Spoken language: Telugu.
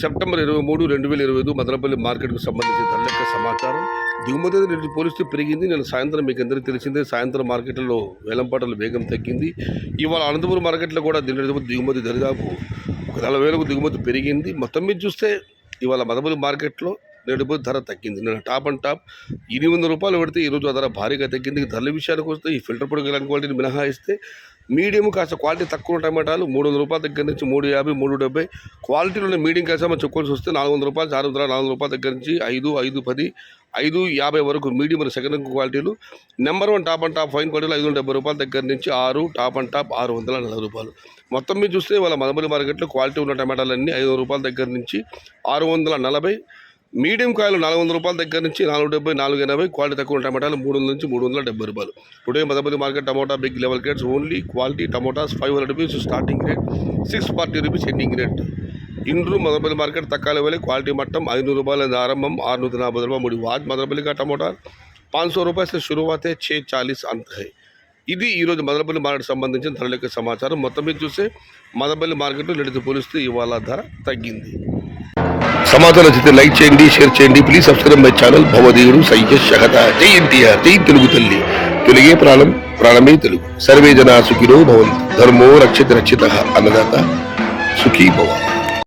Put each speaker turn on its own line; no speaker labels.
సెప్టెంబర్ 23, 2025 మదనపల్లి మార్కెట్కు సంబంధించిన ధరల యొక్క సమాచారం. దిగుమతి రేటు పోలిస్తే పెరిగింది. నేను సాయంత్రం మీకు అందరికీ తెలిసిందే, సాయంత్రం మార్కెట్లలో వేలంపాటల వేగం తగ్గింది. ఇవాళ అనంతపురం మార్కెట్లో కూడా దిగుమతి దరిదాపు 40,000కు దిగుమతి పెరిగింది. మొత్తం మీద చూస్తే ఇవాళ మదనపల్లి మార్కెట్లో నేటిపోయి ధర తగ్గింది. నేను టాప్ అండ్ టాప్ 800 రూపాయలు పెడితే ఈరోజు ఆ ధర భారీగా తగ్గింది. ధరల విషయానికి వస్తే ఈ ఫిల్టర్ పొడి ఇలాంటి క్వాలిటీని మినహాయిస్తే మీడియం కాస్త క్వాలిటీ తక్కువ టమాటాలు 300 రూపాయల దగ్గర నుంచి 350, 370 క్వాలిటీలో మీడియం కాస్త మనం చెప్పుకోవాల్సి వస్తే 400 రూపాయలు, 400 రూపాయల దగ్గర నుంచి 5, 510, 550 వరకు మీడియం సెకండ్ ర్యాంక్ క్వాలిటీలు. Number 1 top and top fine క్వాలిటీలు 570 రూపాయల దగ్గర నుంచి 6, టాప్ అండ్ టాప్ 640 రూపాయలు. మొత్తం మీద చూస్తే వాళ్ళ మదనపల్లి మార్కెట్లో క్వాలిటీ ఉన్న టమాటాలన్నీ 500 రూపాయల దగ్గర నుంచి 640, మీడియం కాయలు 400 రూపాయల దగ్గర నుంచి 470, 480, క్వాలిటీ తక్కువ టమాటాలు 300 నుంచి 370 రూపాయలు. Today Madanapalle market tomato big level grades only quality tomatoes 500 rupees starting rate, 640 rupees ending rate. इंड्रू मदनपल्ली मार्केट तक्का लेवल क्वालिटी मट्टम 500 रुपये आरंभम 640 रुपये मुड़ी आज मदनपल्ली का टमोटा 500 रुपये से शुरुआत है, 640 अंत है. ఇది ఈరోజు మదనపల్లి మార్కెట్ సంబంధించిన ధరల యొక్క సమాచారం. మొత్తం మీద చూస్తే మదనపల్లి మార్కెట్లో నేటితో పోలిస్తే ఇవాళ ధర తగ్గింది. సమాచారం నచ్చితే లైక్ చేయండి, షేర్ చేయండి. ప్లీజ్ సబ్స్క్రైబ్ మై ఛానల్ భవదేవుడు సయ్యద్ షహద. జై ఎన్టీఆర్, జై తెలుగు తల్లి. తెలుగే ప్రాణం, ప్రాణమే తెలుగు. సర్వే జనా సుఖినో భవంతు. ధర్మో రక్షిత రక్షిత. అన్నదాత సుఖీ భవ.